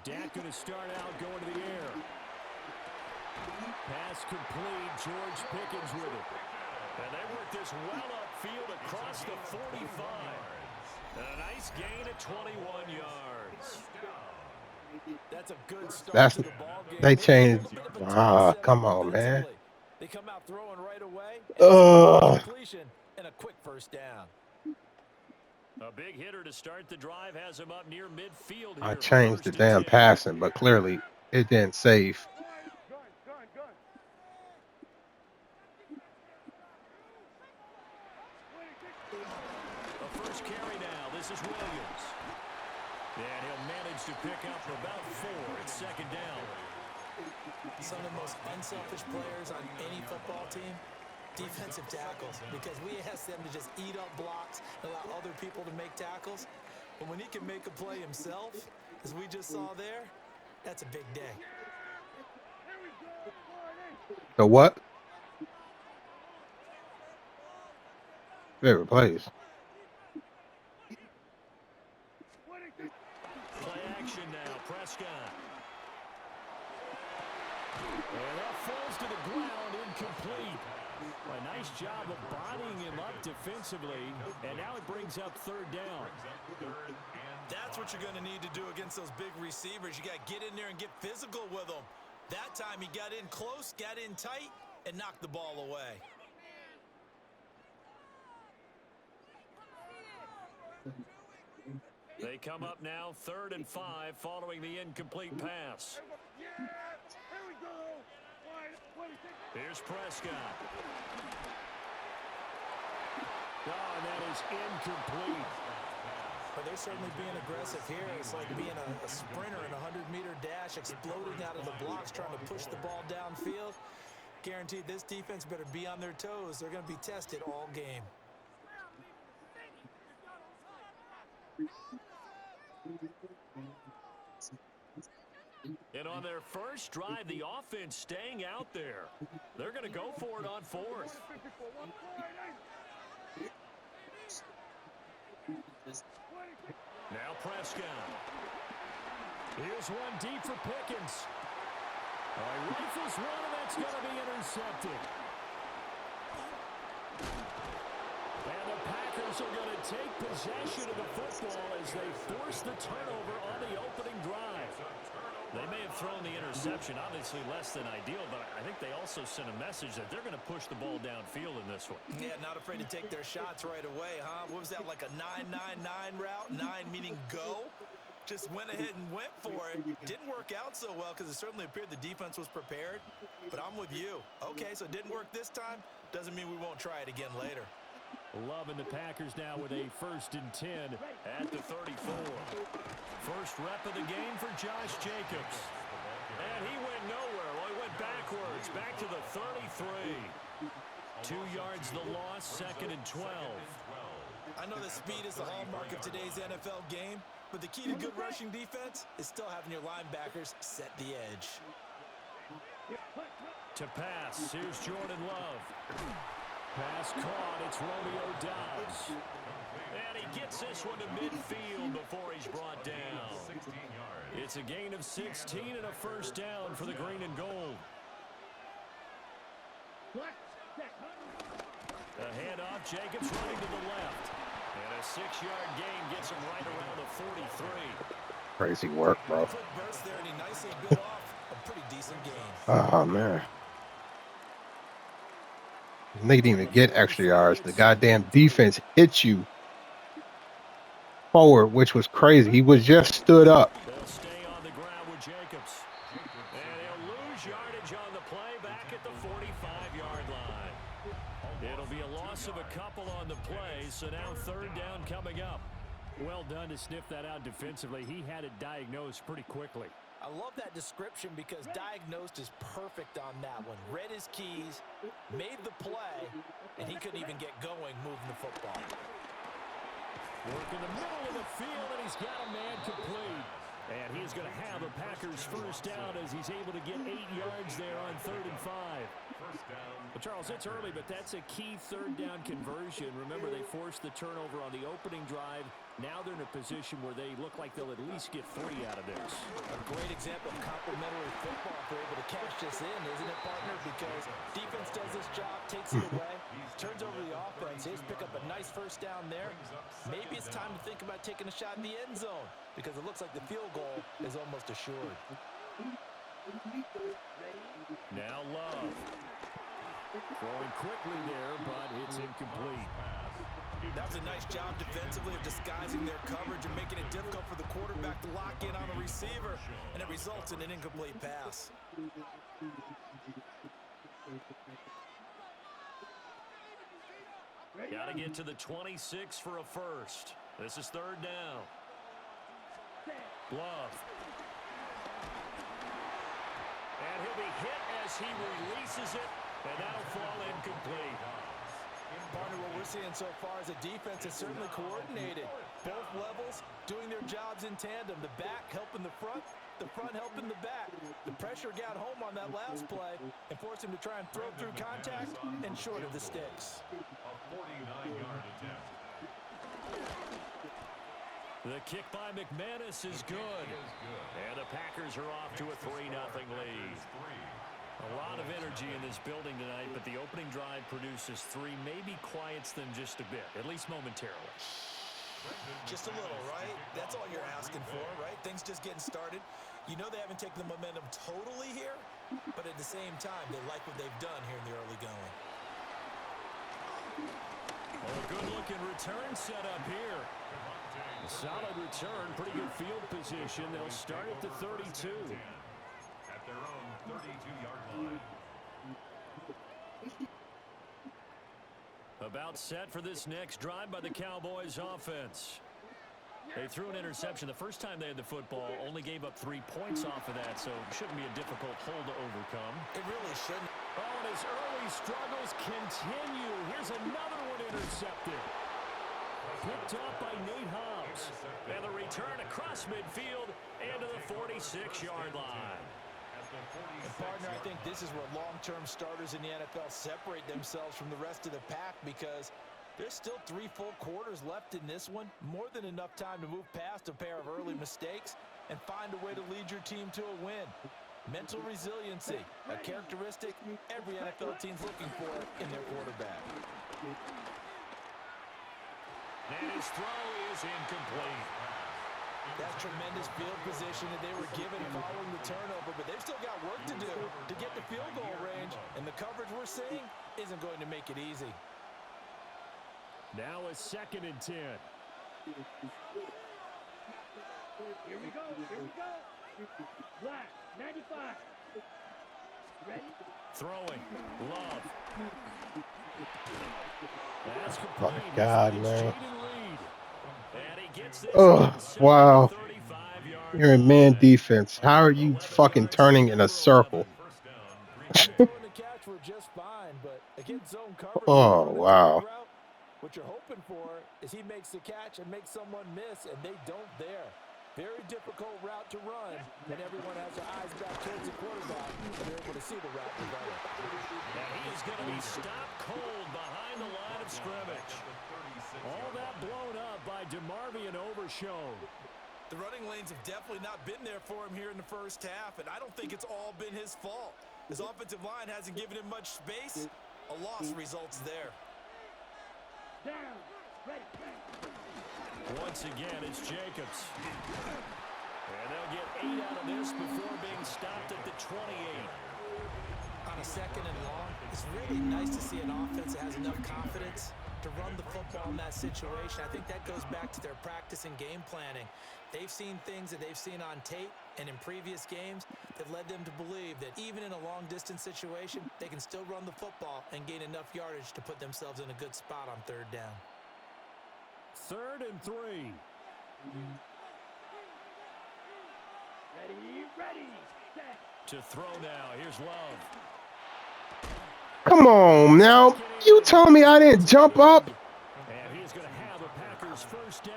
Dak going to start out going to the air. Pass complete. George Pickens with it. And they work this well upfield across the 45. A nice gain at 21 yards. That's a good start to the ball game. They changed. Come on, man. They come out throwing right away. Completion and a quick first down. A big hitter to start the drive has him up near midfield. I changed the damn passing, but clearly it didn't save. The first carry now. This is Williams. And he'll manage to pick up about 4. It's second down. Some of the most unselfish players on any football team, defensive tackles, because we ask them to just eat up blocks and allow other people to make tackles. But when he can make a play himself, as we just saw there, that's a big day. The what? Favorite plays. Play action now. Prescott. And that falls to the ground, incomplete. A nice job of bodying him up defensively, and now it brings up third down. That's what you're going to need to do against those big receivers. You got to get in there and get physical with them. That time he got in close, got in tight, and knocked the ball away. They come up now 3rd and 5 following the incomplete pass. Here's Prescott. Oh, and that is incomplete. But they're certainly being aggressive here. It's like being a sprinter in a 100-meter dash, exploding out of the blocks, trying to push the ball downfield. Guaranteed this defense better be on their toes. They're going to be tested all game. And on their first drive, the offense staying out there. They're going to go for it on 4th. Now Prescott. Here's one deep for Pickens. He rifles one, and that's going to be intercepted. And the Packers are going to take possession of the football as they force the turnover on the opening drive. They may have thrown the interception, obviously less than ideal, but I think they also sent a message that they're going to push the ball downfield in this one. Yeah, not afraid to take their shots right away, huh? What was that, like a 9-9-9 route? 9 meaning go? Just went ahead and went for it. Didn't work out so well because it certainly appeared the defense was prepared. But I'm with you. Okay, so it didn't work this time. Doesn't mean we won't try it again later. Loving the Packers now with a 1st and 10 at the 34. First rep of the game for Josh Jacobs. And he went nowhere. Well, he went backwards. Back to the 33. 2 yards the loss, 2nd and 12. I know that speed is the hallmark of today's NFL game, but the key to good rushing defense is still having your linebackers set the edge. To pass, here's Jordan Love. Pass caught, it's Romeo Doubs. And he gets this one to midfield before he's brought down. It's a gain of 16 and a first down for the green and gold. A handoff, Jacobs running to the left. And a 6-yard gain gets him right around the 43. Crazy work, bro. Quick burst there, and he nicely bit off a pretty decent gain. Oh, man. They didn't even get extra yards. The goddamn defense hit you forward, which was crazy. He was just stood up. They'll stay on the ground with Jacobs. And he'll lose yardage on the play back at the 45-yard line. It'll be a loss of a couple on the play, so now 3rd down coming up. Well done to sniff that out defensively. He had it diagnosed pretty quickly. I love that description because diagnosed is perfect on that one. Read his keys, made the play, and he couldn't even get going moving the football. Work in the middle of the field, and he's got a man complete. And he's going to have a Packers first down as he's able to get 8 yards there on 3rd and 5. Well, Charles, it's early, but that's a key third down conversion. Remember, they forced the turnover on the opening drive. Now they're in a position where they look like they'll at least get 3 out of this. A great example of complementary football if they're able to cash this in, isn't it, partner? Because defense does this job, takes it away, turns over the offense. They just pick up a nice first down there. Maybe it's time to think about taking a shot in the end zone because it looks like the field goal is almost assured. Now Love. Throwing quickly there, but it's incomplete. That was a nice job defensively of disguising their coverage and making it difficult for the quarterback to lock in on the receiver, and it results in an incomplete pass. Got to get to the 26 for a first. This is 3rd down. Love. And he'll be hit as he releases it, and that'll fall incomplete. Partner, what we're seeing so far is a defense is certainly coordinated. Both levels doing their jobs in tandem. The back helping the front helping the back. The pressure got home on that last play and forced him to try and throw through contact and short of the sticks. A 49-yard attempt. The kick by McManus is good. And the Packers are off to a 3-0 lead. A lot of energy in this building tonight, but the opening drive produces 3, maybe quiets them just a bit, at least momentarily. Just a little, right? That's all you're asking for, right? Things just getting started. You know they haven't taken the momentum totally here, but at the same time, they like what they've done here in the early going. Oh, a good-looking return set up here. A solid return, pretty good field position. They'll start at the 32. At their own 32-yard line. About set for this next drive by the Cowboys offense. They threw an interception the first time they had the football, only gave up 3 points off of that, so it shouldn't be a difficult hole to overcome. It really shouldn't. Oh, and his early struggles continue. Here's another one intercepted. Picked up by Nate Hobbs. And the return across midfield and to the 46-yard line. And partner, I think this is where long-term starters in the NFL separate themselves from the rest of the pack because there's still 3 full quarters left in this one. More than enough time to move past a pair of early mistakes and find a way to lead your team to a win. Mental resiliency, a characteristic every NFL team's looking for in their quarterback. And his throw is incomplete. That's tremendous field position that they were given following the turnover, but they've still got work to do to get the field goal range, and the coverage we're seeing isn't going to make it easy. Now a 2nd and 10. Here we go. Black, 95. Ready? Throwing. Love. That's Oh complete. my God, man. And he gets this Oh, wow. 35-yard You're in man line. defense. How are you fucking turning in a circle? Throwing the catch were just fine, but against zone coverage, Oh, wow. what you're hoping for is he makes the catch and makes someone miss, and they don't there. Very difficult route to run, and everyone has their eyes back towards the quarterback, and they're able to see the route develop. And he's going to be stopped cold behind the line of scrimmage. All that blown up by DeMarvion Overshown. The running lanes have definitely not been there for him here in the first half, and I don't think it's all been his fault. His offensive line hasn't given him much space. A loss results there. Down. Ready. Once again, it's Jacobs. And they'll get 8 out of this before being stopped at the 28. On a 2nd and long, it's really nice to see an offense that has enough confidence to run the football in that situation. I think that goes back to their practice and game planning. They've seen things that they've seen on tape and in previous games that led them to believe that even in a long-distance situation, they can still run the football and gain enough yardage to put themselves in a good spot on 3rd down. 3rd and 3. Ready. Set. To throw now. Here's Love. Come on now. You telling me I didn't jump up? And he's going to have a Packers first down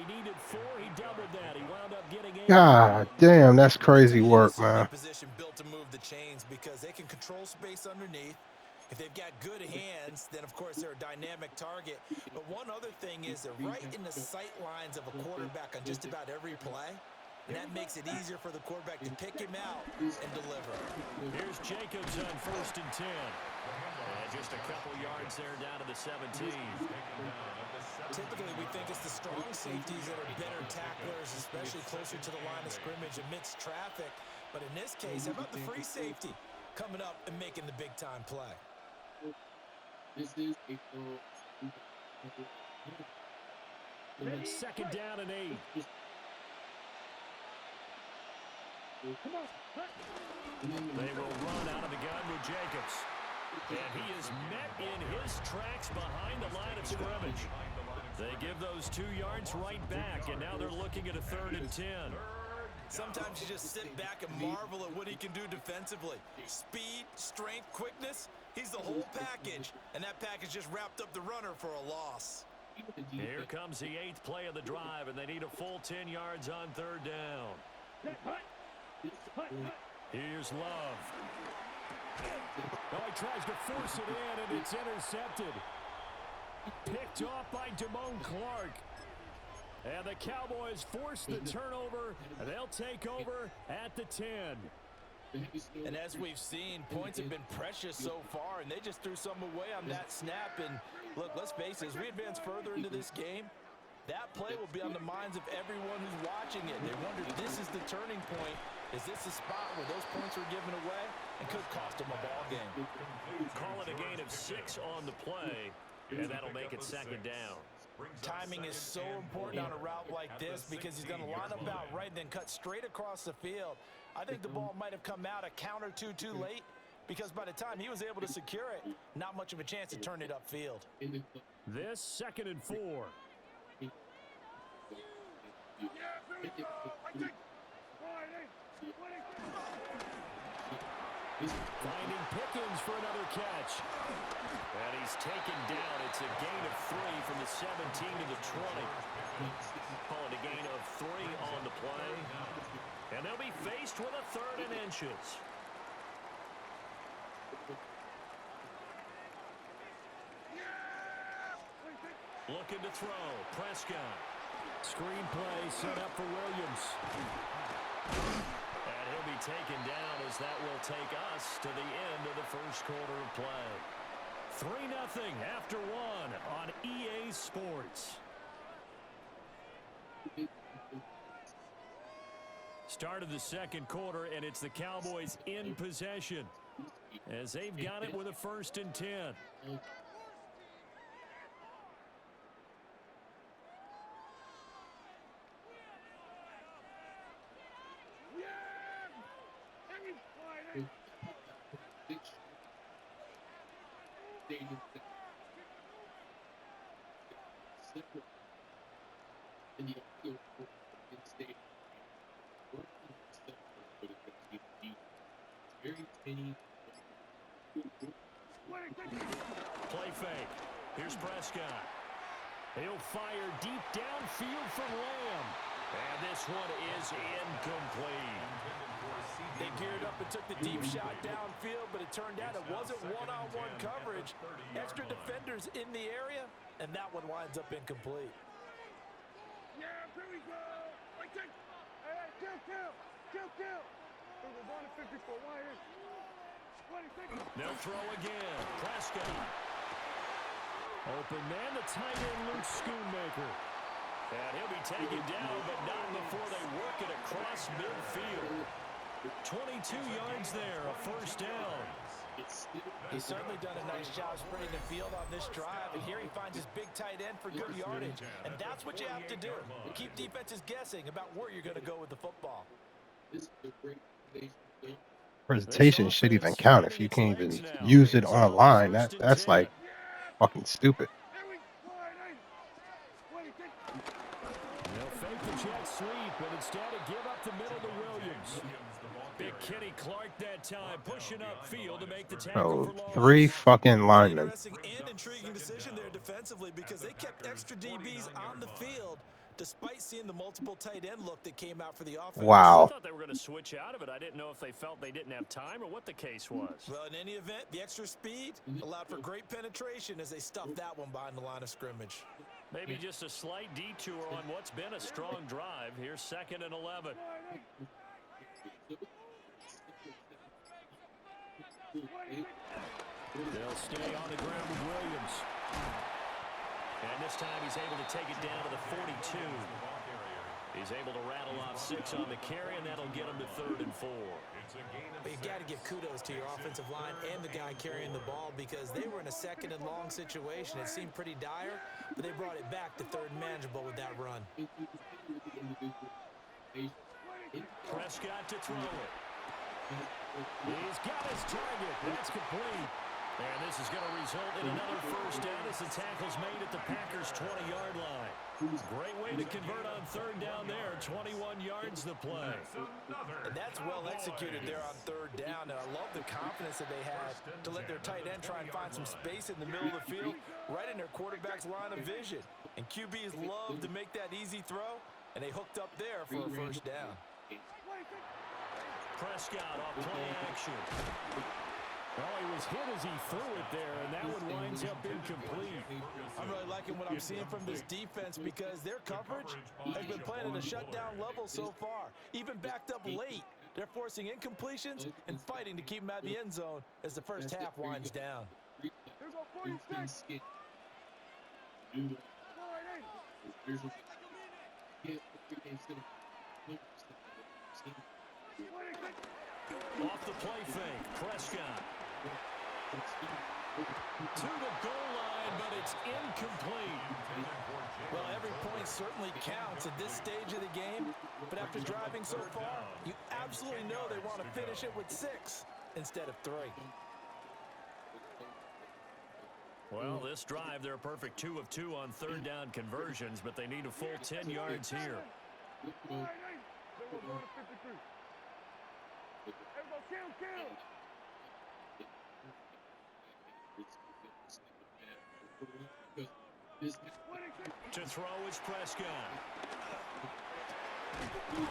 needed 4. He doubled that. He wound up getting 8. God damn, that's crazy work, man. Position built to move the chains because they can control space underneath. If they've got good hands, then of course they're a dynamic target. But one other thing is they're right in the sight lines of a quarterback on just about every play. And that makes it easier for the quarterback to pick him out and deliver. Here's Jacobs on 1st and 10. And just a couple yards there down to the 17. Typically, we think it's the strong safeties that are better tacklers, especially closer to the line of scrimmage amidst traffic. But in this case, how about the free safety coming up and making the big-time play? Second down and 8. Come on. They will run out of the gun with Jacobs. And he is met in his tracks behind the line of scrimmage. They give those 2 yards right back, and now they're looking at a 3rd and 10. Sometimes you just sit back and marvel at what he can do defensively. Speed, strength, quickness, he's the whole package. And that package just wrapped up the runner for a loss. Here comes the 8th play of the drive, and they need a full 10 yards on 3rd down. Here's Love. Oh, he tries to force it in, and it's intercepted. Picked off by Damone Clark. And the Cowboys force the turnover, and they'll take over at the 10. And as we've seen, points have been precious so far, and they just threw some away on that snap. And look, let's face it, as we advance further into this game, that play will be on the minds of everyone who's watching it. They wonder, this is the turning point. Is this the spot where those points were given away and could cost them a ball game? Call it a gain of 6 on the play, and that'll make it 2nd down. Timing is so important on a route like this because he's going to line up out right and then cut straight across the field. I think the ball might have come out a count or two too late because by the time he was able to secure it, not much of a chance to turn it upfield. This 2nd and 4. Finding Pickens for another catch. And he's taken down. It's a gain of 3 from the 17 to the 20. Call it a gain of 3 on the play. And they'll be faced with a 3rd and inches. Looking to throw. Prescott. Screenplay set up for Williams. And he'll be taken down as that will take us to the end of the 1st quarter of play. 3-0 after 1 on EA Sports. Start of the 2nd quarter, and it's the Cowboys in possession as they've got it with a 1st and 10. Play fake. Here's Prescott. He'll fire deep downfield from Lamb. And this one is incomplete. They geared up and took the deep shot downfield, but it turned out it wasn't one-on-one coverage. Extra defenders in the area, and that one winds up incomplete. Yeah, here we go. Like that. Kill. It was on the 54. Why is 26. They'll throw again. Prescott. Open man, the tight end, Luke Schoonmaker. And he'll be taken down, but not before they work it across midfield. 22 yards there, a 1st down. He's certainly done a nice job spreading the field on this drive, and here he finds his big tight end for good yardage. And that's what you have to do. Keep defenses guessing about where you're going to go with the football. Presentation should even count if you can't even use it online. That's like fucking stupid. They'll fake the jet sweep, but instead give up the middle to Williams. Big Kenny Clark that time, pushing upfield to make the tackle for loss. 3 fucking linemen. Interesting and intriguing decision there defensively because they kept extra DBs on the field, despite seeing the multiple tight end look that came out for the offense. I Wow. thought they were going to switch out of it. I didn't know if they felt they didn't have time or what the case was. Well, in any event, the extra speed allowed for great penetration as they stuffed that one behind the line of scrimmage. Maybe just a slight detour on what's been a strong drive. Here's 2nd and 11. They'll stay on the ground with Williams. And this time he's able to take it down to the 42. He's able to rattle off 6 on the carry, and that'll get him to 3rd and 4. But you got to give kudos to your offensive line and the guy carrying the ball because they were in a 2nd and long situation. It seemed pretty dire, but they brought it back to 3rd and manageable with that run. Prescott to throw it. He's got his target. That's complete. And this is going to result in another first down as the tackle's made at the Packers' 20-yard line. Great way to convert on 3rd down there. 21 yards the play. And that's well executed there on 3rd down. And I love the confidence that they had to let their tight end try and find some space in the middle of the field, right in their quarterback's line of vision. And QBs love to make that easy throw, and they hooked up there for a first down. Prescott off play action. Well, he was hit as he threw it there, and that one winds up incomplete. I'm really liking what I'm seeing from this defense because their coverage has been playing at a shutdown level so far. Even backed up late, they're forcing incompletions and fighting to keep them out of the end zone as the first half winds down. Here go 46. Off the play fake, Prescott. To the goal line, but it's incomplete. Well, every point certainly counts at this stage of the game, but after driving so far, you absolutely know they want to finish it with 6 instead of 3. Well, this drive, they're a perfect 2 of 2 on 3rd down conversions, but they need a full 10 yards here. To throw is Prescott.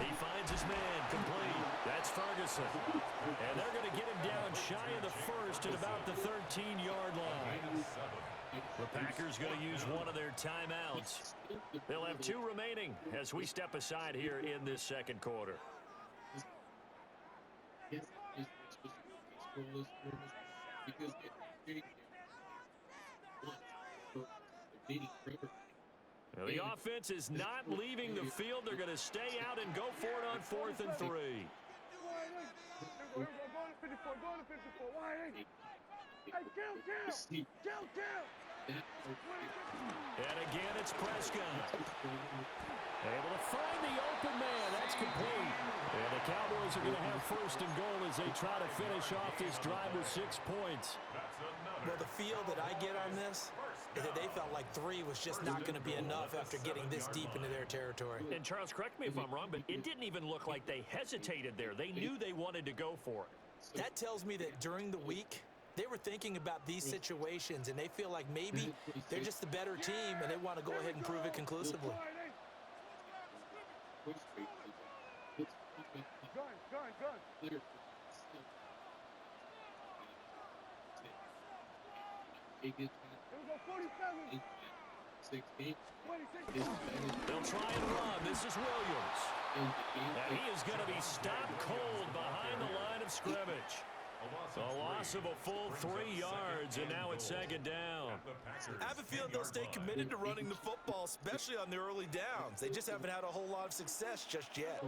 He finds his man complete. That's Ferguson. And they're going to get him down shy of the first at about the 13-yard line. The Packers going to use one of their timeouts. They'll have 2 remaining as we step aside here in this 2nd quarter. Well, the offense is not leaving the field. They're going to stay out and go for it on 4th and 3. And again, it's Prescott. Able to find the open man. That's complete. And the Cowboys are going to have 1st and goal as they try to finish off this drive with 6 points. Well, the feel that I get on this is that they felt like 3 was just not going to be enough after getting this deep into their territory. And Charles, correct me if I'm wrong, but it didn't even look like they hesitated there. They knew they wanted to go for it. That tells me that during the week, they were thinking about these situations, and they feel like maybe they're just the better team, and they want to go ahead and prove it conclusively. They'll try and run. This is Williams. And he is going to be stopped cold behind the line of scrimmage. A loss of a full 3 yards, and now it's 2nd down. I have a feeling they'll stay committed to running the football, especially on the early downs. They just haven't had a whole lot of success just yet.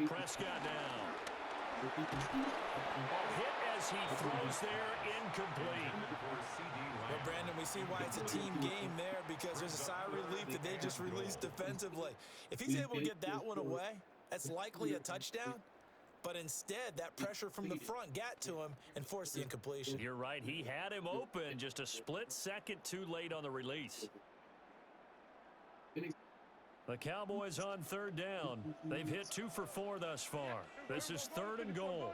Prescott down. Hit as he throws there, incomplete. Well, Brandon, we see why it's a team game there because there's a sigh of relief that they just released defensively. If he's able to get that one away, that's likely a touchdown. But instead, that pressure from the front got to him and forced the incompletion. You're right. He had him open, just a split second too late on the release. The Cowboys on third down. They've hit 2 for 4 thus far. This is 3rd and goal.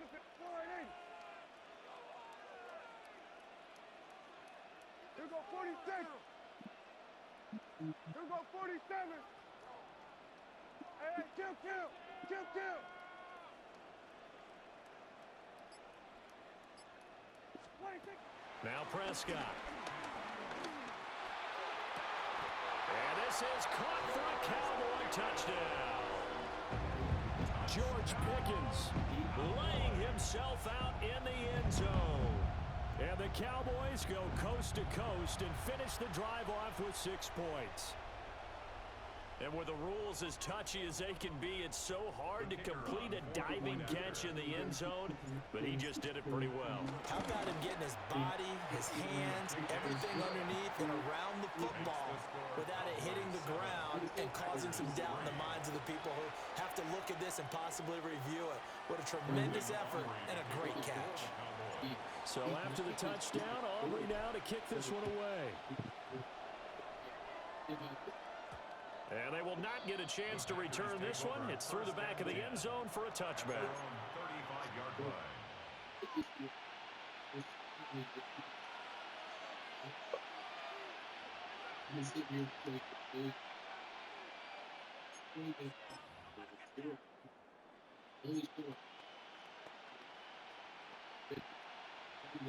Here go 46. Here go 47. Hey, kill. 26. Now Prescott. And this is caught for a Cowboy touchdown. George Pickens laying himself out in the end zone. And the Cowboys go coast to coast and finish the drive off with 6 points. And with the rules as touchy as they can be, it's so hard to complete a diving catch in the end zone, but he just did it pretty well. How about him getting his body, his hands, everything underneath and around the football without it hitting the ground and causing some doubt in the minds of the people who have to look at this and possibly review it. What a tremendous effort and a great catch. So after the touchdown, Aubrey now to kick this one away. And they will not get a chance to return this one. It's through the back of the end zone for a touchback. 35-yard line.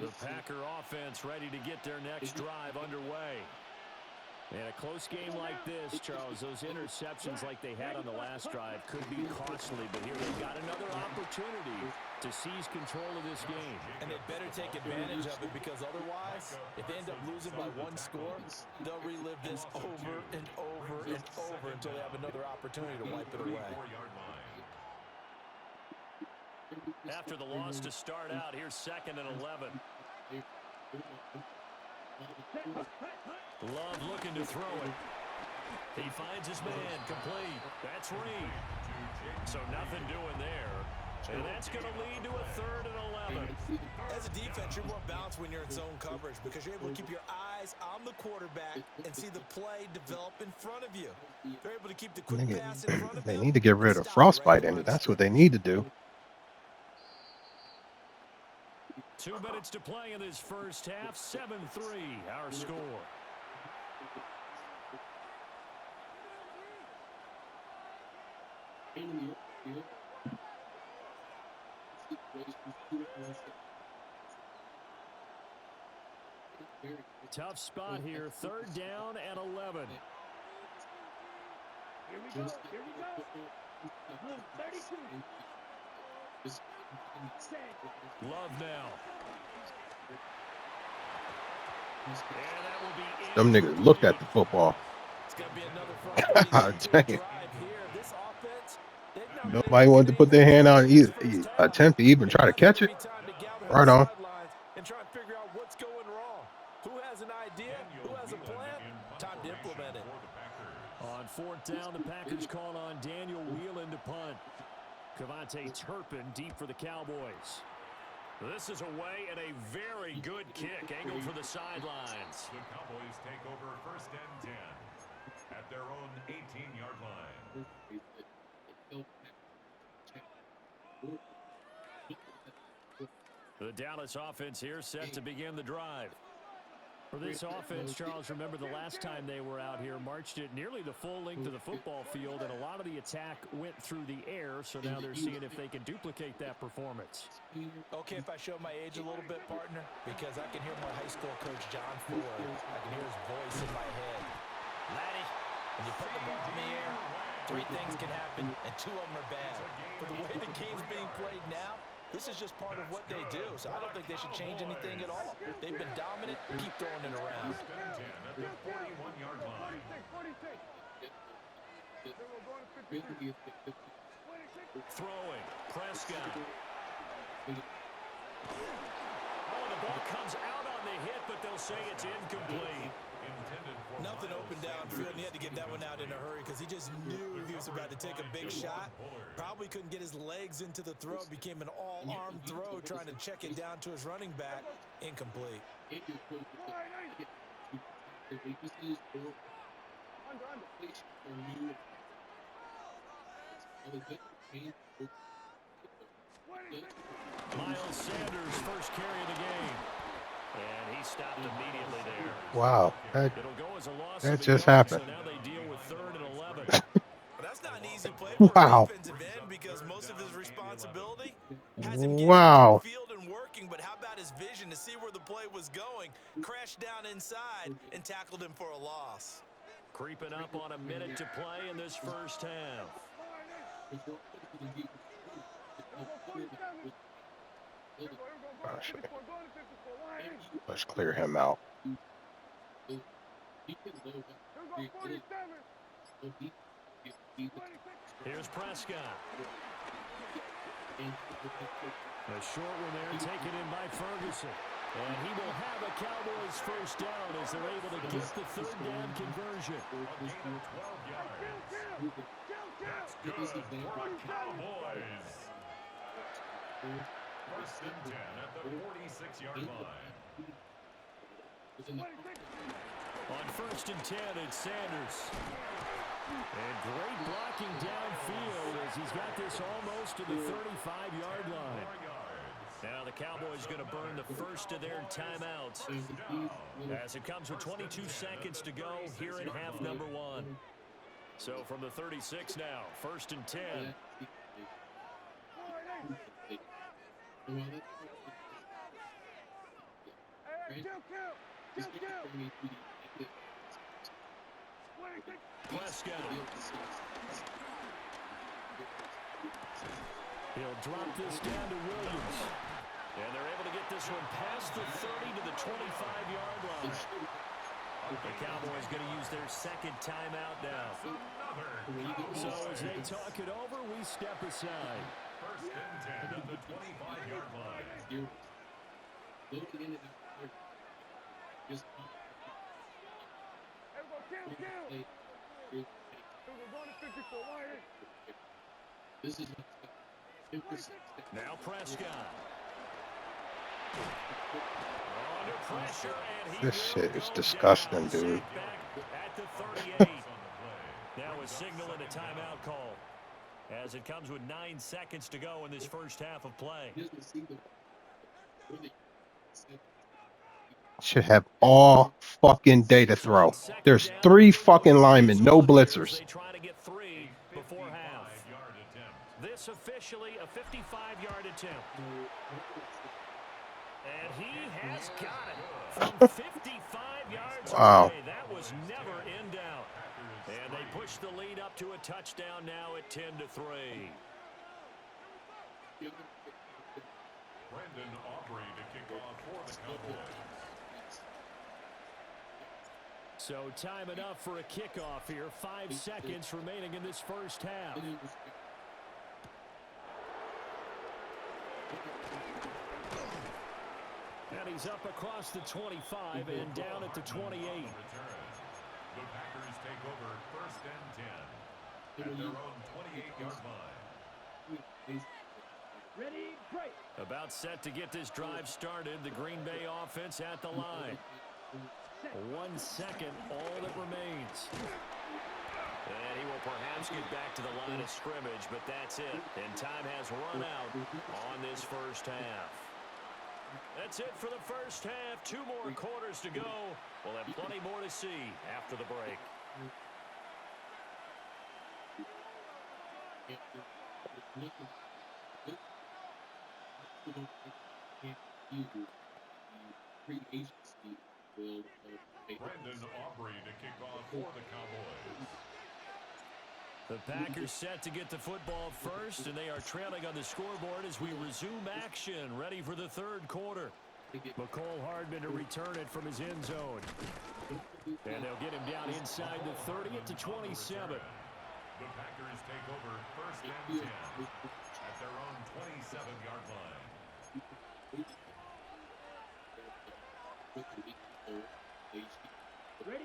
The Packer offense ready to get their next drive underway. And a close game like this, Charles, those interceptions like they had on the last drive could be costly, but here they've got another opportunity to seize control of this game. And they better take advantage of it, because otherwise, if they end up losing by 1 score, they'll relive this over and over and over until they have another opportunity to wipe it away. 34-yard line. After the loss to start out, here's 2nd and 11. Love looking to throw it. He finds his man, complete. That's Reed. So nothing doing there. And that's going to lead to a 3rd and 11. As a defense, you're more balanced when you're in zone coverage, because you're able to keep your eyes on the quarterback and see the play develop in front of you. They're able to keep the quick pass in front of They you. need to get rid of frostbite in it. That's what they need to do. 2 minutes to play in this first half. 7-3, our score. Tough spot here. 3rd down and 11. Here we go. 32. Love now. Them niggas looked at the football. It's going to be another Dang. drive here. This offense, they've not been Nobody wanted to put their hand on attempt to even try to catch it. Right on. And try and figure out what's going wrong. Who has an idea? Who has a plan? Time to implement it. On 4th down, the Packers call on Daniel Whelan to punt. Cavante Turpin deep for the Cowboys. This is away and a very good kick angled for the sidelines. The Cowboys take over 1st and 10 at their own 18-yard line. The Dallas offense here set to begin the drive. For this offense, Charles, remember the last time they were out here, marched it nearly the full length of the football field, and a lot of the attack went through the air, so now they're seeing if they can duplicate that performance. Okay, if I show my age a little bit, partner, because I can hear my high school coach, John Ford. I can hear his voice in my head. Laddie, when you put the ball in the air, 3 things can happen, and 2 of them are bad. But the way the game's being played now, this is just part of what they do, so I don't think they should change anything at all. They've been dominant. Keep throwing it around. 1st and 10 at the 41-yard line. 46. Then we're going to 52. 26. Throwing, Prescott. Oh, the ball comes out on the hit, but they'll say it's incomplete. Intended for Nothing open downfield, and he had to get that one out in a hurry because he just knew he was about to take a big shot. Probably couldn't get his legs into the throw. It became an all-arm throw, trying to check it down to his running back. Incomplete. Under. Miles Sanders' first carry of the game. And he stopped immediately there. Wow, It'll go as a loss that of a just yard, happened. so now they deal with 3rd and 11. But that's not an easy play for a Wow. defensive end because most of his responsibility has him getting Wow. downfield and working. But how about his vision to see where the play was going? Crashed down inside and tackled him for a loss. Creeping up on a minute to play in this first half. Let's clear him out. Here's Prescott. A short one there, taken in by Ferguson. And he will have a Cowboys first down as they're able to get the 3rd down conversion. A gain of 12 yards. That's good for the Cowboys. 1st and 10 at the 46-yard line. On 1st and 10, it's Sanders. And great blocking downfield as he's got this almost to the 35-yard line. Now the Cowboys going to burn the first of their timeouts as it comes with 22 seconds to go here in half number 1. So from the 36 now, 1st and 10. Prescott. He'll drop this down to Williams. And they're able to get this one past the 30 to the 25-yard line. The Cowboys going to use their 2nd timeout now. So as they talk it over, we step aside. 1st and 10 at the 25-yard line. Now Prescott. Under pressure, and he This shit will is go disgusting, down. dude. Sacked back at the 38. Now a signal and a timeout call as it comes with 9 seconds to go in this first half of play. Should have all fucking day to throw. There's 3 fucking linemen, no blitzers. They try to get 3 before half. This officially a 55-yard attempt. And he has got it from 55 yards Wow. away. That was never in doubt. And they push the lead up to a touchdown now at 10-3. Brendan Aubrey to kick off for the Cowboys. So time enough for a kickoff here. 5 seconds remaining in this first half. And he's up across the 25 and down at the 28. The Packers take over 1st and 10 at their own 28-yard line. Ready, break. About set to get this drive started. The Green Bay offense at the line. 1 second, all that remains. And he will perhaps get back to the line of scrimmage, but that's it. And time has run out on this first half. That's it for the first half. 2 more quarters to go. We'll have plenty more to see after the break. Brendan Aubrey to kick off for the Cowboys. The Packers set to get the football first, and they are trailing on the scoreboard as we resume action, ready for the 3rd quarter. McCole Hardman to return it from his end zone. And they'll get him down inside the 30 at the 27. The Packers take over 1st and 10 at their own 27-yard line.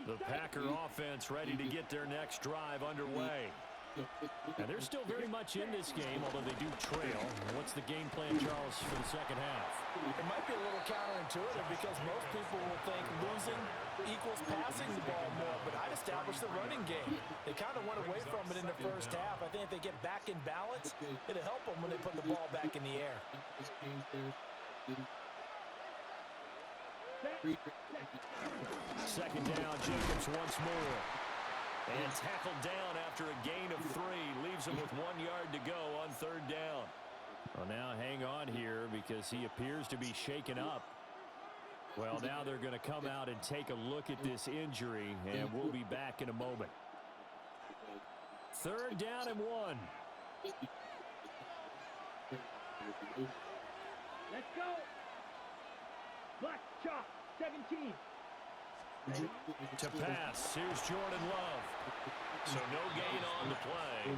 The Packer offense ready to get their next drive underway. And they're still very much in this game, although they do trail. What's the game plan, Charles, for the second half? It might be a little counterintuitive because most people will think losing equals passing the ball more, but I'd establish the running game. They kind of went away from it in the first half. I think if they get back in balance, it'll help them when they put the ball back in the air. Second down, Jacobs once more. And tackled down after a gain of 3. Leaves him with 1 yard to go on third down. Well, now hang on here because he appears to be shaken up. Well, now they're going to come out and take a look at this injury, and we'll be back in a moment. Third down and 1. Let's go. Black chalk, 17. To pass, here's Jordan Love. So no gain on the play.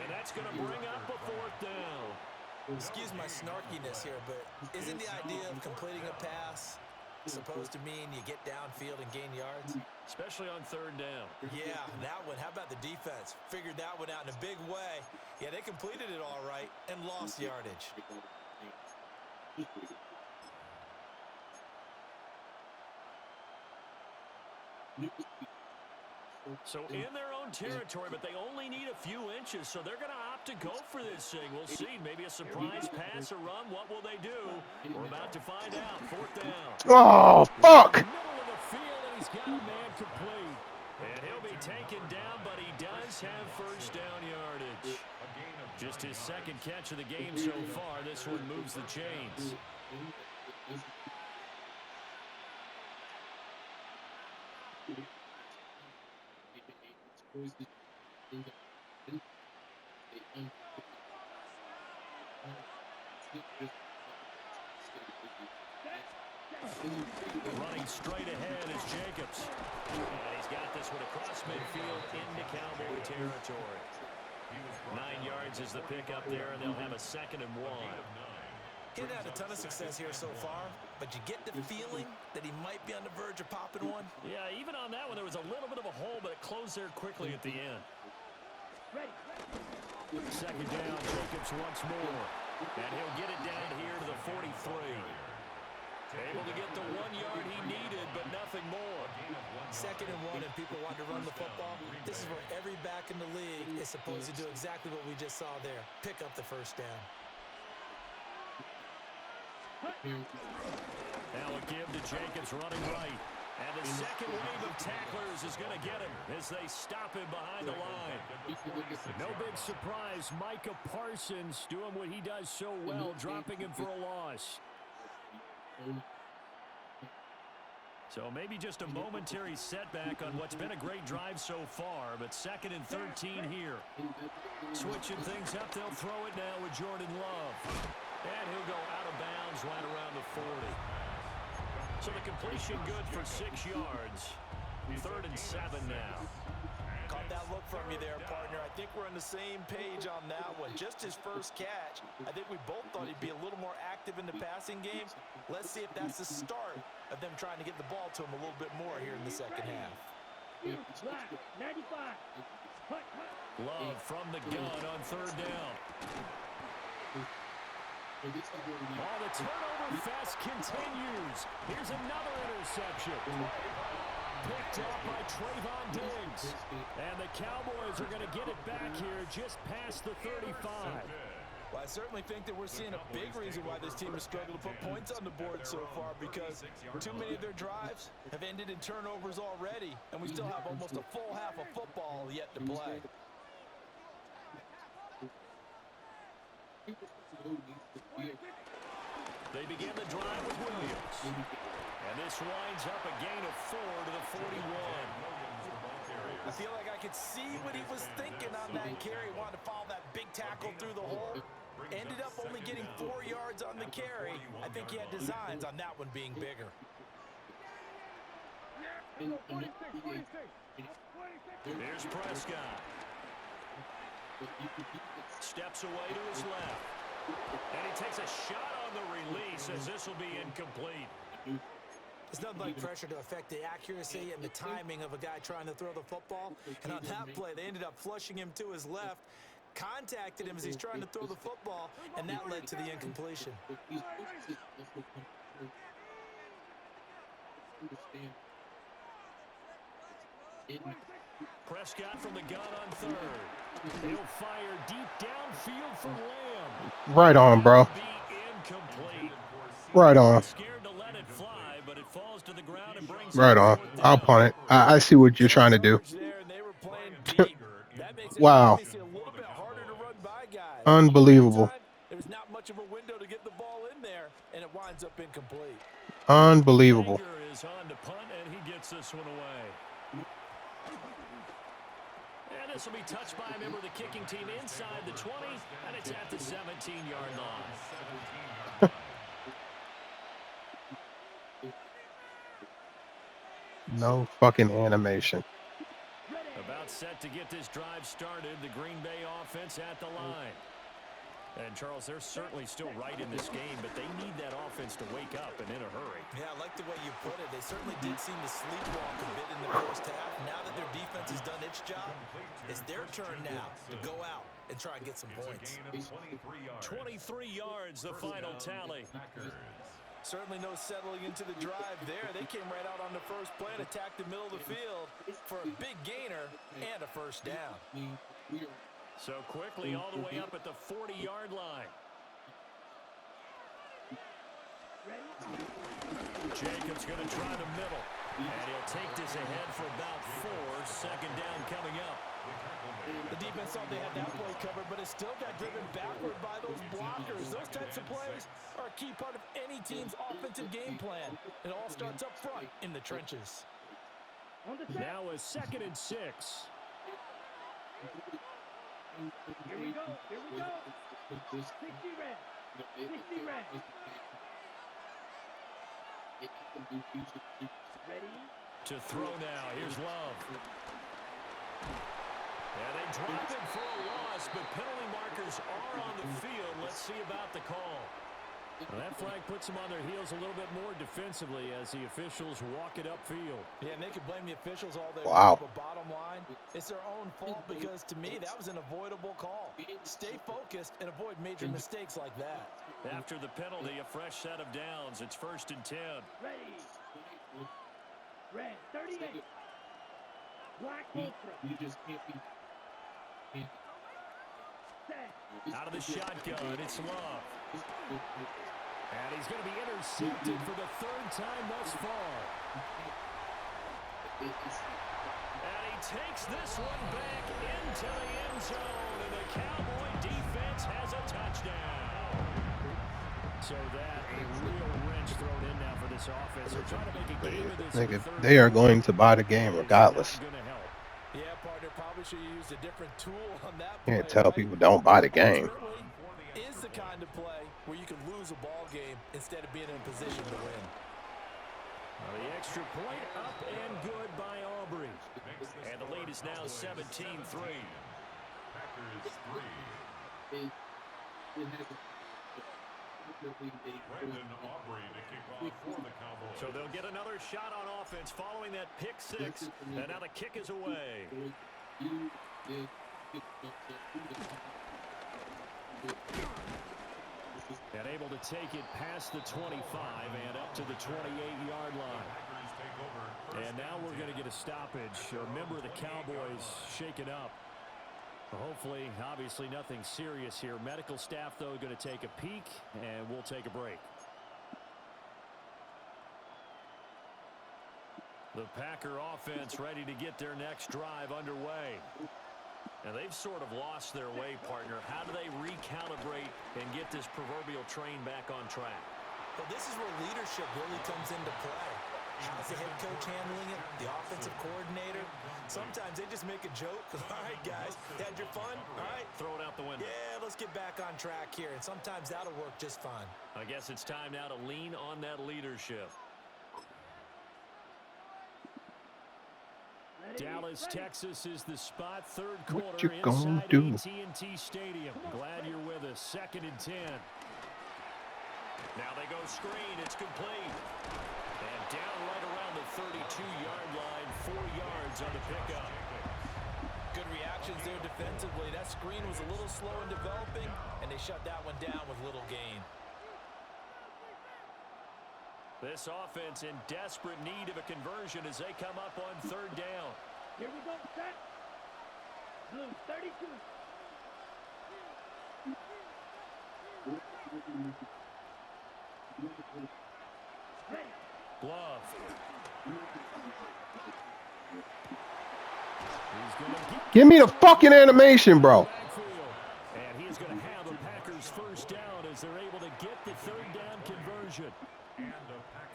And that's going to bring up a fourth down. Excuse my snarkiness here, but isn't the idea of completing a pass supposed to mean you get downfield and gain yards? Especially on third down. Yeah, that one. How about the defense? Figured that one out in a big way. Yeah, they completed it all right and lost yardage. So in their own territory, but they only need a few inches, so they're going to opt to go for this thing. We'll see. Maybe a surprise pass or run. What will they do? We're about to find out. Fourth down. Oh, fuck! Middle of the field, and he's got a man complete. And he'll be taken down, but he does have first down yardage. Just his second catch of the game so far. This one moves the chains. Running straight ahead is Jacobs. And he's got this one across midfield into Cowboy territory. 9 yards is the pickup there, and they'll have a 2nd and 1. He hasn't had a ton of success here so far, but you get the feeling that he might be on the verge of popping one. Yeah, even on that one, there was a little bit of a hole, but it closed there quickly at the end. Second down, Jacobs once more. And he'll get it down here to the 43. Able to get the 1 yard he needed, but nothing more. 2nd and 1, and people want to run the football. This is where every back in the league is supposed to do exactly what we just saw there. Pick up the first down. Now a give to Jacobs running right. And the second wave of tacklers is going to get him as they stop him behind the line. No big surprise. Micah Parsons doing what he does so well, dropping him for a loss. So maybe just a momentary setback on what's been a great drive so far, but 2nd and 13 here. Switching things up, they'll throw it now with Jordan Love. And he'll go out of bounds right around the 40. So the completion good for 6 yards. 3rd and 7 now. Caught that look from you there, partner. I think we're on the same page on that one. Just his first catch. I think we both thought he'd be a little more active in the passing game. Let's see if that's the start of them trying to get the ball to him a little bit more here in the second half. Black, 95. Love from the gun on 3rd down. Oh, the turnover fest continues. Here's another interception. Picked up by Trayvon Diggs. And the Cowboys are going to get it back here just past the 35. Well, I certainly think that we're seeing a big reason why this team has struggled to put points on the board so far, because too many of their drives have ended in turnovers already, and we still have almost a full half of football yet to play. They begin the drive with Williams. And this winds up a gain of 4 to the 41. I feel like I could see what he was thinking on that carry. Wanted to follow that big tackle through the hole. Ended up only getting 4 yards on the carry. I think he had designs on that one being bigger. Here's Prescott. Steps away to his left. And he takes a shot on the release as this will be incomplete. It's nothing like pressure to affect the accuracy and the timing of a guy trying to throw the football. And on that play, they ended up flushing him to his left, contacted him as he's trying to throw the football, and that led to the incompletion. Prescott from the gun on third. He'll fire deep downfield for Lamb. Right on, bro. Be incomplete. Right on. Scared to let it fly, but it falls to the ground and brings Right up on. fourth I'll down. punt it. I see what you're trying to do. There, and they were playing deep. That makes it Wow. obviously a little bit harder to run by guys. Unbelievable. That time, there was not much of a window to get the ball in there, and it winds up incomplete. Unbelievable. Baker is on to punt, and he gets this one away. And this will be touched by a member of the kicking team inside the 20, and it's at the 17-yard line. No fucking animation. About set to get this drive started, the Green Bay offense at the line. And, Charles, they're certainly still right in this game, but they need that offense to wake up and in a hurry. Yeah, I like the way you put it. They certainly did seem to sleepwalk a bit in the first half. Now that their defense has done its job, it's their turn now to go out and try and get some points. 23 yards, the final tally. Certainly no settling into the drive there. They came right out on the first play and attacked the middle of the field for a big gainer and a first down. So quickly all the way up at the 40-yard line. Jacobs going to try the middle. And he'll take this ahead for about 4. Second down coming up. The defense thought they had that play covered, but it still got driven backward by those blockers. Those types of plays are a key part of any team's offensive game plan. It all starts up front in the trenches. Now a 2nd and 6. Here we go. Here we go. 60 red. 60 red. Ready? To throw now. Here's Love. Yeah, they drop it for a loss, but penalty markers are on the field. Let's see about the call. Well, that flag puts them on their heels a little bit more defensively as the officials walk it upfield. Yeah, and they can blame the officials all day Wow. long, but bottom line, it's their own fault because, to me, that was an avoidable call. Stay focused and avoid major mistakes like that. After the penalty, a fresh set of downs. It's 1st and 10. Ready. Red. 38. Black Ultra. You just can't be. Set. Out of the shotgun, it's Love. And he's going to be intercepted for the 3rd time thus far. And he takes this one back into the end zone, and the Cowboy defense has a touchdown. So that a real wrench thrown in now for this offense. They're trying to make a game of this. Nigga, they are going to buy the game regardless. Yeah, partner, probably should have used a different tool on that You play. can't tell right? people don't buy the game. Ultimately, is the kind of play where you can lose a ball game instead of being in a position to win. Well, the extra point up and good by Aubrey. And the lead is now 17-3. Packers 3. Brandon Aubrey to kick off for the Cowboys. So they'll get another shot on offense following that pick 6. And now the kick is away. And able to take it past the 25 and up to the 28-yard line. And now we're going to get a stoppage. A member of the Cowboys shaken up. Hopefully, obviously nothing serious here. Medical staff, though, going to take a peek, and we'll take a break. The Packer offense ready to get their next drive underway. And they've sort of lost their way, partner. How do they recalibrate and get this proverbial train back on track? Well, this is where leadership really comes into play. How's the head coach handling it? The offensive coordinator? Sometimes they just make a joke. All right, guys, had your fun? All right. Throw it out the window. Yeah, let's get back on track here. And sometimes that'll work just fine. I guess it's time now to lean on that leadership. Dallas, Texas is the spot. 3rd quarter What you gonna inside do? AT&T Stadium. Glad you're with us. 2nd and 10. Now they go screen. It's complete. And down right around the 32-yard line, 4 yards on the pickup. Good reactions there defensively. That screen was a little slow in developing, and they shut that one down with little gain. This offense in desperate need of a conversion as they come up on 3rd down. Here we go, set. Blue, 32. Ready. Glove. He's going to get Give me the fucking animation, bro. backfield. And he's going to have a Packers 1st down as they're able to get the 3rd down conversion.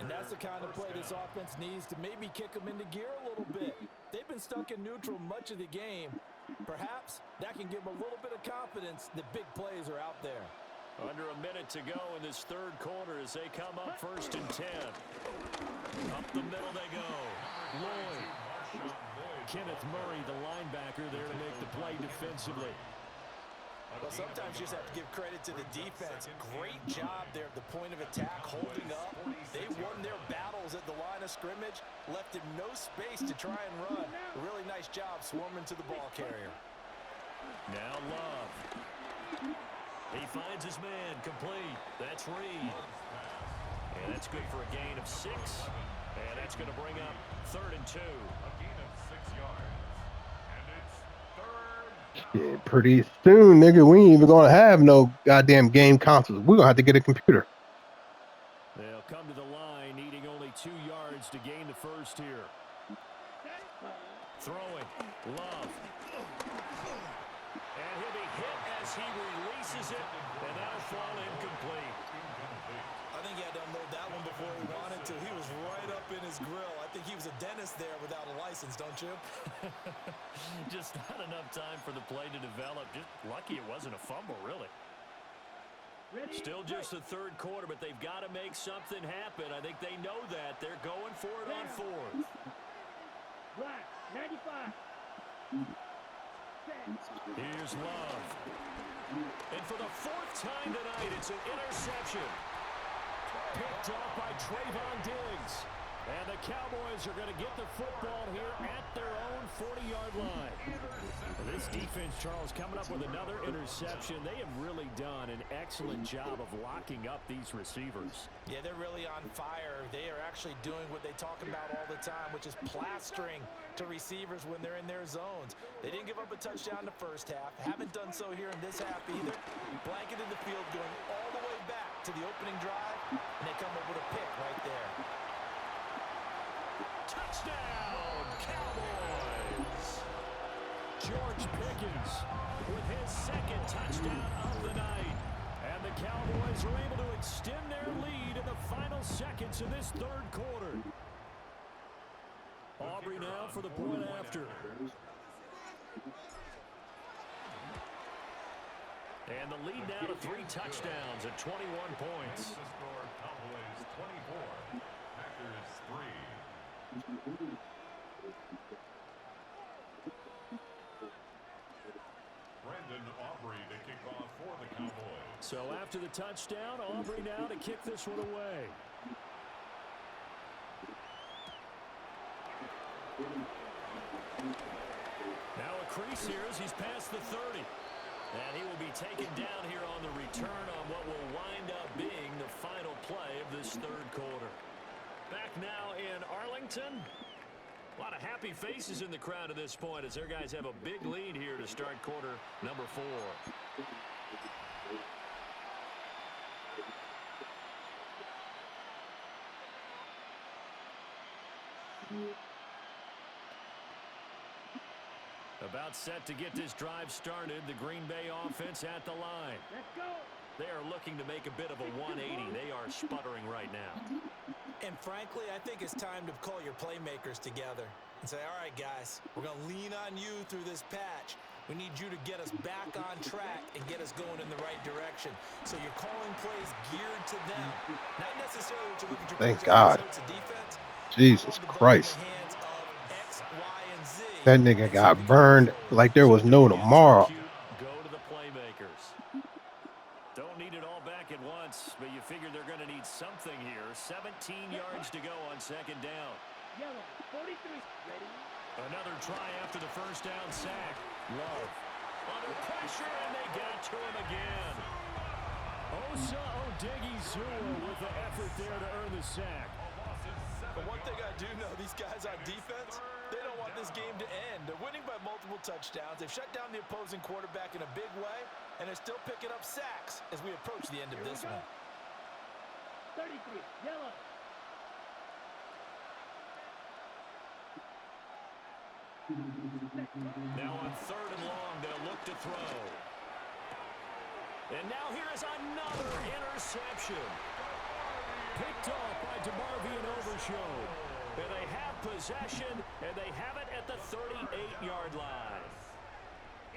And that's the kind of play this offense needs to maybe kick them into gear a little bit. They've been stuck in neutral much of the game. Perhaps that can give them a little bit of confidence that big plays are out there. Under a minute to go in this 3rd quarter as they come up 1st and 10. Up the middle they go. Lloyd. Kenneth Murray, the linebacker, there to make the play defensively. Well, sometimes you just have to give credit to the defense. Great job there at the point of attack, holding up. They won their battles at the line of scrimmage, left him no space to try and run. A really nice job swarming to the ball carrier. Now Love. He finds his man, complete. That's Reed. And that's good for a gain of 6. And that's going to bring up 3rd and 2. A gain of 6 yards. And it's 3rd. Yeah, pretty soon, nigga, we ain't even gonna have no goddamn game consoles. We're gonna have to get a computer. They'll come to the line, needing only 2 yards to gain the 1st here. Throwing. Love. And he'll be hit as he releases it, and that'll fall incomplete. I think he had to unload that one before he wanted to. He was right up in his grill. I think he was a dentist there without a license, don't you? Just not enough time for the play to develop. Just lucky it wasn't a fumble, really. Still just the 3rd quarter, but they've got to make something happen. I think they know that. They're going for it on 4th. Black, 95. Here's Love. And for the 4th time tonight, it's an interception. Picked off by Trayvon Diggs. And the Cowboys are going to get the football here at their own 40-yard line. This defense, Charles, coming up with another interception. They have really done an excellent job of locking up these receivers. Yeah, they're really on fire. They are actually doing what they talk about all the time, which is plastering to receivers when they're in their zones. They didn't give up a touchdown in the 1st half. Haven't done so here in this half either. Blanketed the field going all the way back to the opening drive, and they come up with a pick right there. Touchdown, Cowboys! George Pickens with his 2nd touchdown of the night. And the Cowboys are able to extend their lead in the final seconds of this 3rd quarter. Aubrey now for the point after. And the lead now to 3 touchdowns at 21 points. The score, Cowboys 24, Packers 3. Brandon Aubrey to kick off for the Cowboys. So after the touchdown, Aubrey now to kick this one away. Now a crease here as he's past the 30. And he will be taken down here on the return on what will wind up being the final play of this 3rd quarter. Back now in Arlington. A lot of happy faces in the crowd at this point as their guys have a big lead here to start quarter number 4. About set to get this drive started. The Green Bay offense at the line. Let's go. They are looking to make a bit of a 180. They are sputtering right now. And frankly, I think it's time to call your playmakers together and say, all right, guys, we're going to lean on you through this patch. We need you to get us back on track and get us going in the right direction. So you're calling plays geared to them. Not necessarily what you look at your Thank God. defense. Jesus Christ. That nigga got burned like there was no tomorrow. Go to the playmakers. Don't need it all back at once, but you figure they're going to need something here. 17 yards to go on second down. Yellow, 43. Ready? Another try after the first down sack. Love. Under pressure, and they got to him again. Osa Odighizuwa with the effort there to earn the sack. But one thing I do know, these guys on defense, they don't want this game to end. They're winning by multiple touchdowns. They've shut down the opposing quarterback in a big way, and they're still picking up sacks as we approach the end of this one. 33. Yellow. Now on third and long, they'll look to throw. And now here is another interception. Picked off by DeMarvion Overshown. And they have possession, and they have it at the 38-yard line.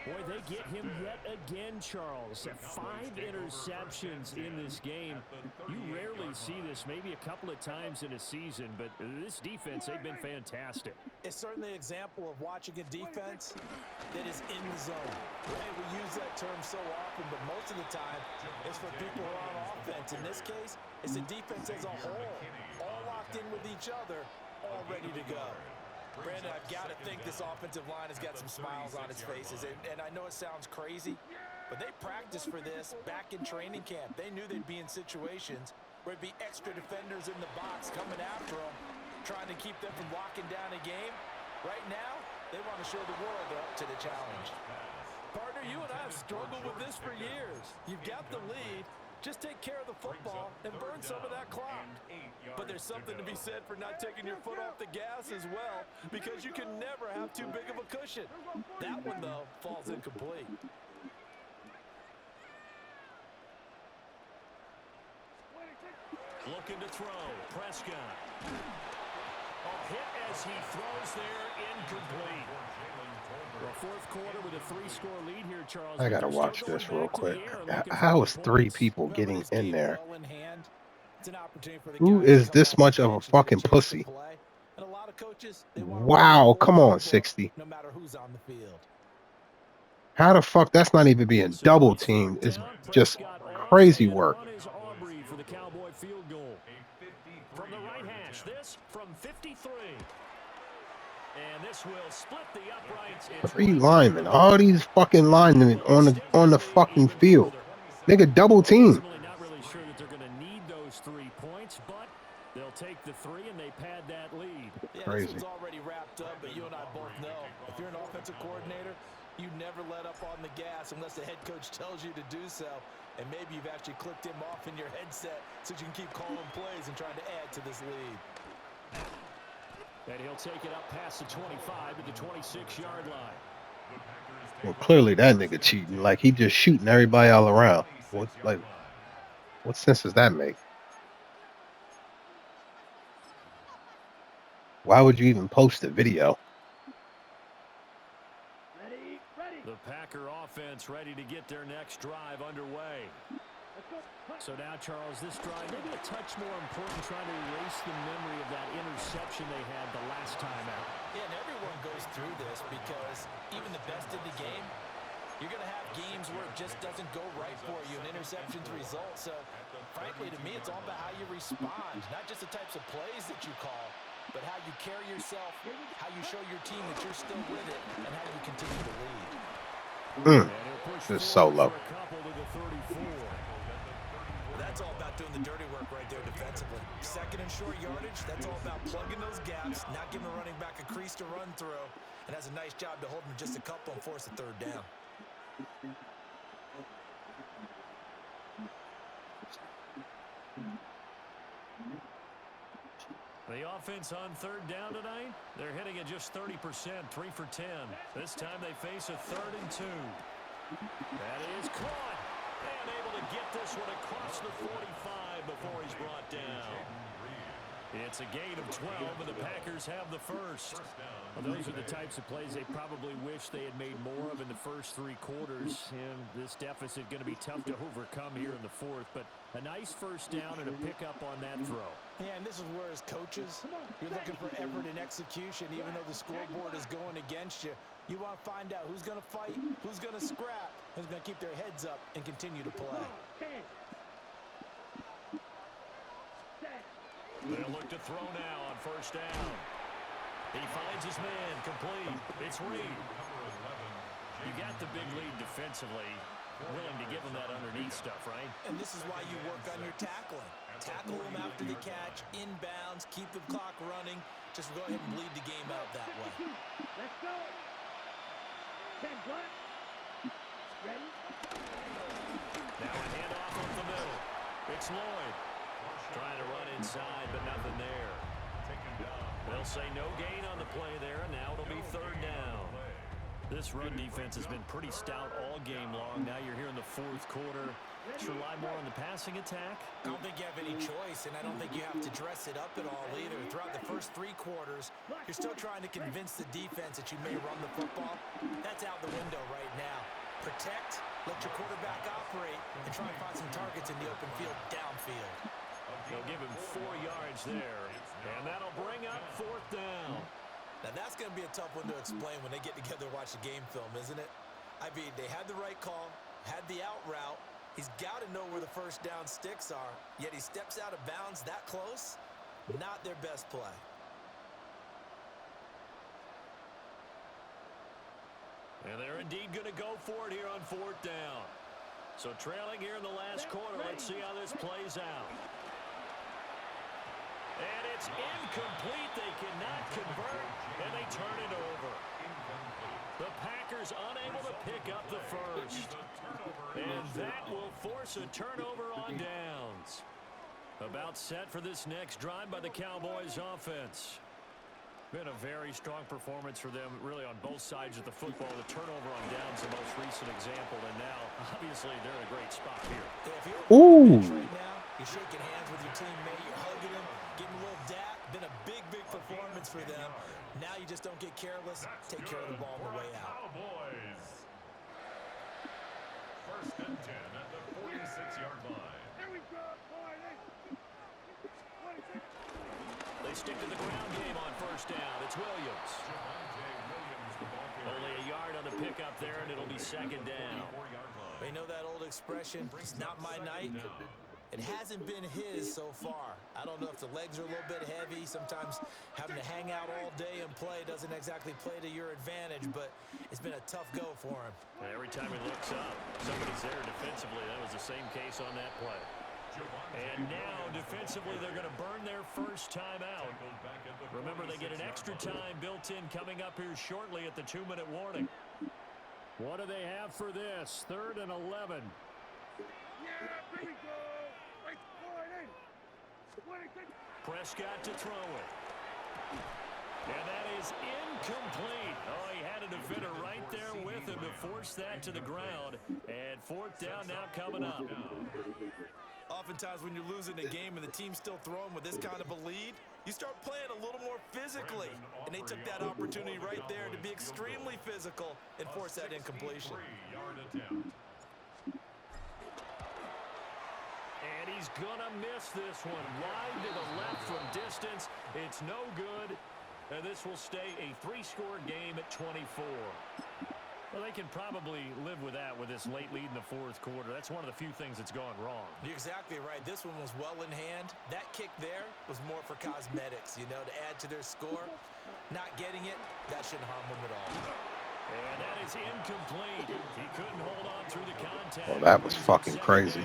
Boy, they get him yet again, Charles. 5 interceptions in this game. You rarely see this, maybe a couple of times in a season, but this defense, they've been fantastic. It's certainly an example of watching a defense that is in the zone. Right? We use that term so often, but most of the time, it's for people who are on offense. In this case, it's the defense as a whole, all locked in with each other, all ready to go. Brandon, I've got to think this offensive line has got some smiles on its faces. And I know it sounds crazy, but they practiced for this back in training camp. They knew they'd be in situations where it'd be extra defenders in the box coming after them, trying to keep them from locking down a game. Right now, they want to show the world they're up to the challenge. Partner, you and I have struggled with this for years. You've got the lead. Just take care of the football and burn some of that clock. But there's something to be said for not taking your foot off the gas as well, because you can never have too big of a cushion. That one, though, falls incomplete. Looking to throw. Prescott. A hit as he throws there, incomplete. Well, fourth quarter with a 3-score lead here, Charles. I gotta watch this real quick. How is 3 people getting in there? Who is this much of a fucking pussy? Wow, come on, 60. No matter who's on the field. How the fuck? That's not even being double teamed. It's just crazy work. For the Cowboy field goal. From the right hash, this from 53. And this will split the uprights. 3 linemen, all these fucking linemen on the fucking field. Nigga, double team. Not really sure that they're going to need those 3 points, but they'll take the 3 and they pad that lead. Yeah, Crazy. this one's already wrapped up, but you and I both know if you're an offensive coordinator, you never let up on the gas unless the head coach tells you to do so. And maybe you've actually clicked him off in your headset so you can keep calling plays and trying to add to this lead. And he'll take it up past the 25 to the 26-yard line. Well, clearly that nigga cheating. Like, he just shooting everybody all around. What sense does that make? Why would you even post a video? The Packer offense ready to get their next drive underway. So now, Charles, this drive maybe a touch more important, trying to erase the memory of that interception they had the last time out. Yeah, and everyone goes through this because even the best in the game, you're going to have games where it just doesn't go right for you, and interceptions result. So, frankly, to me, it's all about how you respond, not just the types of plays that you call, but how you carry yourself, how you show your team that you're still with it, and how you continue to lead. Just so low. That's all about doing the dirty work right there defensively. Second and short yardage, that's all about plugging those gaps, not giving the running back a crease to run through, and has a nice job to hold him just a couple and force a third down. The offense on third down tonight, they're hitting at just 30%, 3 for 10. This time they face a 3rd and 2. That is caught. And able to get this one across the 45 before he's brought down. It's a gain of 12, and the Packers have the first. Well, those are the types of plays they probably wish they had made more of in the first 3 quarters. And this deficit going to be tough to overcome here in the 4th. But a nice first down and a pickup on that throw. Yeah, and this is where, as coaches, you're looking for effort and execution, even though the scoreboard is going against you. You want to find out who's going to fight, who's going to scrap, who's going to keep their heads up and continue to play. They'll look to throw now on first down. He finds his man, complete. It's Reed. You got the big lead defensively. Willing to give him that underneath stuff, right? And this is why you work on your tackling. Tackle them after the catch, inbounds, keep the clock running. Just go ahead and bleed the game out that way. Let's go. 10 black. Ready? Now a handoff up the middle. It's Lloyd. Trying to run inside, but nothing there. They'll say no gain on the play there, and now it'll be third down. This run defense has been pretty stout all game long. Now you're here in the fourth quarter. Should rely more on the passing attack. I don't think you have any choice, and I don't think you have to dress it up at all either. Throughout the first 3 quarters, you're still trying to convince the defense that you may run the football. That's out the window right now. Protect, let your quarterback operate, and try and find some targets in the open field downfield. They'll give him 4 yards there, and that'll bring up fourth down. Now, that's going to be a tough one to explain when they get together and watch the game film, isn't it? I mean, they had the right call, had the out route. He's got to know where the first down sticks are, yet he steps out of bounds that close. Not their best play. And they're indeed going to go for it here on fourth down. So trailing here in the last quarter, let's see how this plays out. And it's incomplete. They cannot convert, and they turn it over. The Packers unable to pick up the first. And that will force a turnover on downs. About set for this next drive by the Cowboys offense. Been a very strong performance for them, really, on both sides of the football. The turnover on downs, the most recent example, and now, obviously, they're in a great spot here. If you're Ooh. right now, you're shaking hands with your teammate, you're hugging him, getting a little dap. Been a big, big performance for them. Now you just don't get careless. Take care of the ball on the way out. Cowboys. First and 10 at the 46-yard line. Here we go. Boy, 26. They stick to the ground game on first down. It's Williams. Only a yard on the pickup there, and it'll be second down. You know that old expression, it's not my night? It hasn't been his so far. I don't know if the legs are a little bit heavy. Sometimes having to hang out all day and play doesn't exactly play to your advantage, but it's been a tough go for him. Every time he looks up, somebody's there defensively. That was the same case on that play. And now, defensively, they're going to burn their first time out. Remember, they get an extra time built in coming up here shortly at the 2-minute warning. What do they have for this? 3rd and 11. Yeah, here we go. Right, boy, 26. Prescott to throw it. And that is incomplete. Oh, he had a defender right there with him to force that to the ground. And fourth down now coming up. Oftentimes when you're losing a game and the team's still throwing with this kind of a lead, you start playing a little more physically. And they took that opportunity right there to be extremely physical and force that incompletion. 3-yard attempt. And he's going to miss this one. Wide to the left from distance. It's no good. And this will stay a 3-score game at 24. Well, they can probably live with that with this late lead in the fourth quarter. That's one of the few things that's gone wrong. You're exactly right. This one was well in hand. That kick there was more for cosmetics, you know, to add to their score. Not getting it, that shouldn't harm them at all. And that is incomplete. He couldn't hold on through the contact. Well, that was fucking crazy.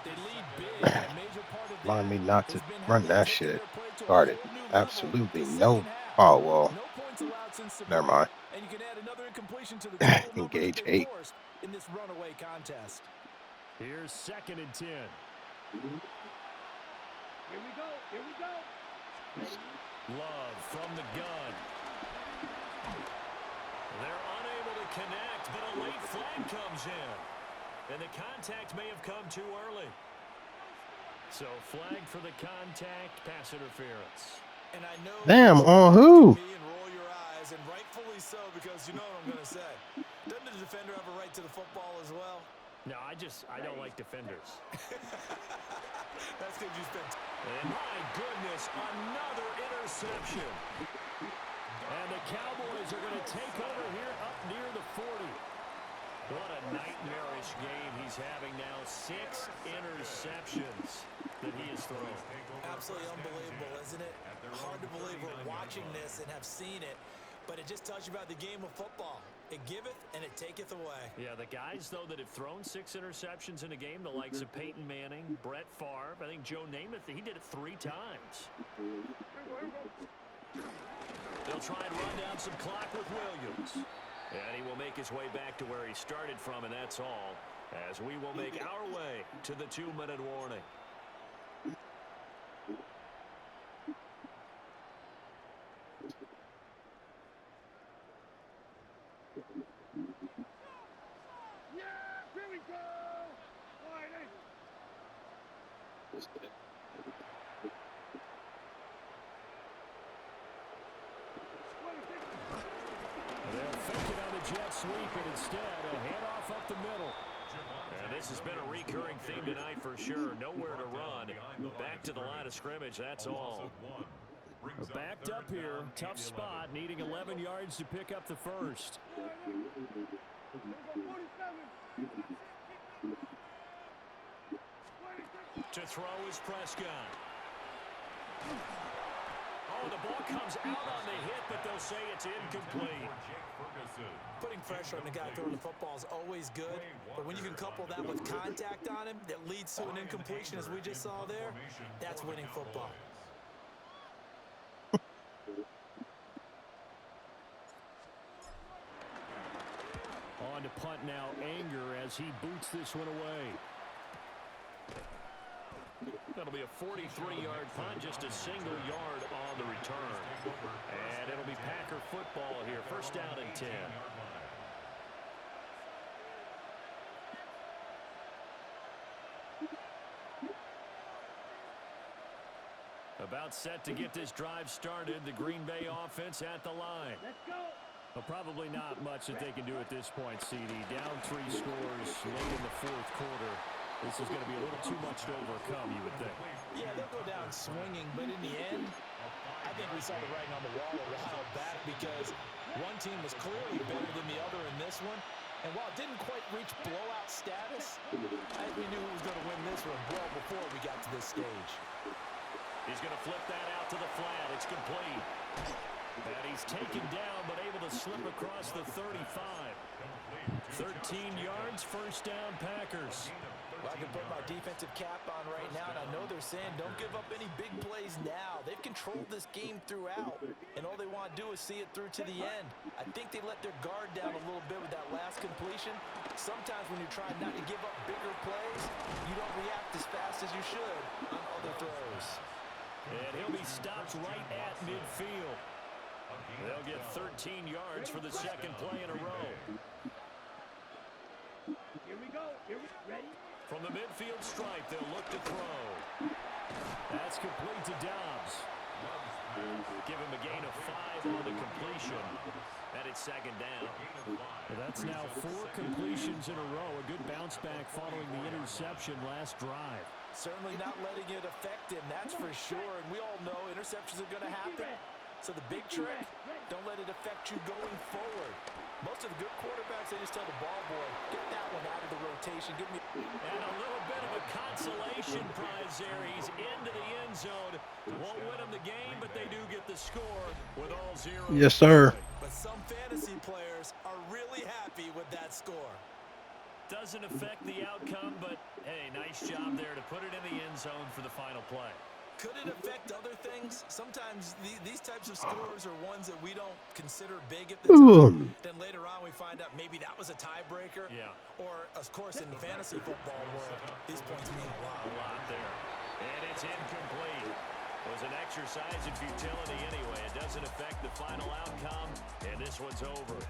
They lead big. A major part of Remind me that not has to been run how that they shit. take their play to a Started whole new level absolutely this no. second half. Oh, well. No points allowed since the Never break, mind. and you can add another incompletion to the total number Engage that they 8. forced in this runaway contest. Here's 2nd and 10. Here we go. Here we go. Love from the gun. They're unable to connect, but a late flag comes in. And the contact may have come too early. So flag for the contact, pass interference. And I know Damn, you on look who? at me and roll your eyes, and rightfully so, because you know what I'm going to say. Doesn't the defender have a right to the football as well? No, I don't like defenders. That's because you spent. And my goodness, another interception. And the Cowboys are going to take over here up near the 40. What a nightmarish game he's having now. 6 interceptions that he has thrown. Absolutely unbelievable, isn't it? Hard to believe we're watching this and have seen it, but it just tells you about the game of football. It giveth and it taketh away. Yeah, the guys, though, that have thrown 6 interceptions in a game, the likes of Peyton Manning, Brett Favre, I think Joe Namath, he did it 3 times. They'll try and run down some clock with Williams. And he will make his way back to where he started from, and that's all, as we will make our way to the 2-minute warning. Yeah, here we go. All right, hey. They'll fake it on the jet sweep, and instead a handoff up the middle. And this has been a recurring theme tonight for sure. Nowhere to run. Back to the line of scrimmage, that's all. We're backed up here. Tough spot, needing 11 yards to pick up the first. To throw is Prescott. Oh, the ball comes out on the hit, but they'll say it's incomplete. Putting pressure on the guy throwing the football is always good, but when you can couple that with contact on him that leads to an incompletion, as we just saw there, that's winning football. On to punt now, Anger, as he boots this one away. That'll be a 43-yard punt, just a single yard on the return. And it'll be Packer football here, first down and 10. About set to get this drive started, the Green Bay offense at the line. Let's go. Well, probably not much that they can do at this point, CD. Down 3 scores late in the 4th quarter. This is going to be a little too much to overcome, you would think. Yeah, they'll go down swinging, but in the end, I think we saw the writing on the wall a while back because one team was clearly better than the other in this one. And while it didn't quite reach blowout status, I think we knew who was going to win this one well before we got to this stage. He's going to flip that out to the flat. It's complete. And he's taken down, but able to slip across the 35. 13 yards, first down, Packers. Well, I can put my defensive cap on right now, and I know they're saying don't give up any big plays now. They've controlled this game throughout, and all they want to do is see it through to the end. I think they let their guard down a little bit with that last completion. Sometimes when you're trying not to give up bigger plays, you don't react as fast as you should on other throws. And he'll be stopped right at midfield. They'll get 13 yards for the second play in a row. Here we go. Here we ready. From the midfield stripe, they'll look to throw. That's complete to Dobbs. Give him a gain of 5 on the completion. And it's second down. Well, that's now 4 completions in a row. A good bounce back following the interception last drive. Certainly not letting it affect him, that's for sure. And we all know interceptions are going to happen. So the big trick, don't let it affect you going forward. Most of the good quarterbacks, they just tell the ball boy, get that one out of the rotation. Give me. And a little bit of a consolation prize there. He's into the end zone. Won't win them the game, but they do get the score with all 0. Yes, sir. But some fantasy players are really happy with that score. Doesn't affect the outcome, but hey, nice job there to put it in the end zone for the final play. Could it affect other things? Sometimes these types of scores are ones that we don't consider big at the time. Then later on we find out maybe that was a tiebreaker. Yeah. Or, of course, in the fantasy football world, these points mean a lot. A lot there. And it's incomplete. It was an exercise in futility anyway. It doesn't affect the final outcome, and this one's over.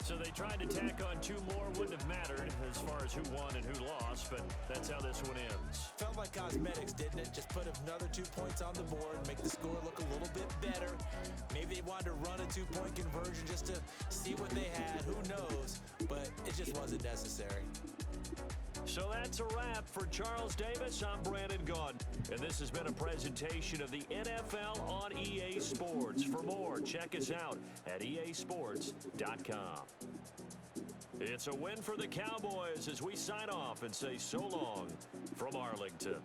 So they tried to tack on 2 more. Wouldn't have mattered as far as who won and who lost, but that's how this one ends. Felt like cosmetics, didn't it? Just put another 2 points on the board, make the score look a little bit better. Maybe they wanted to run a 2-point conversion just to see what they had. Who knows? But it just wasn't necessary. So that's a wrap for Charles Davis. I'm Brandon Gaudin, and this has been a presentation of the NFL on EA Sports. For more, check us out at easports.com. It's a win for the Cowboys as we sign off and say so long from Arlington.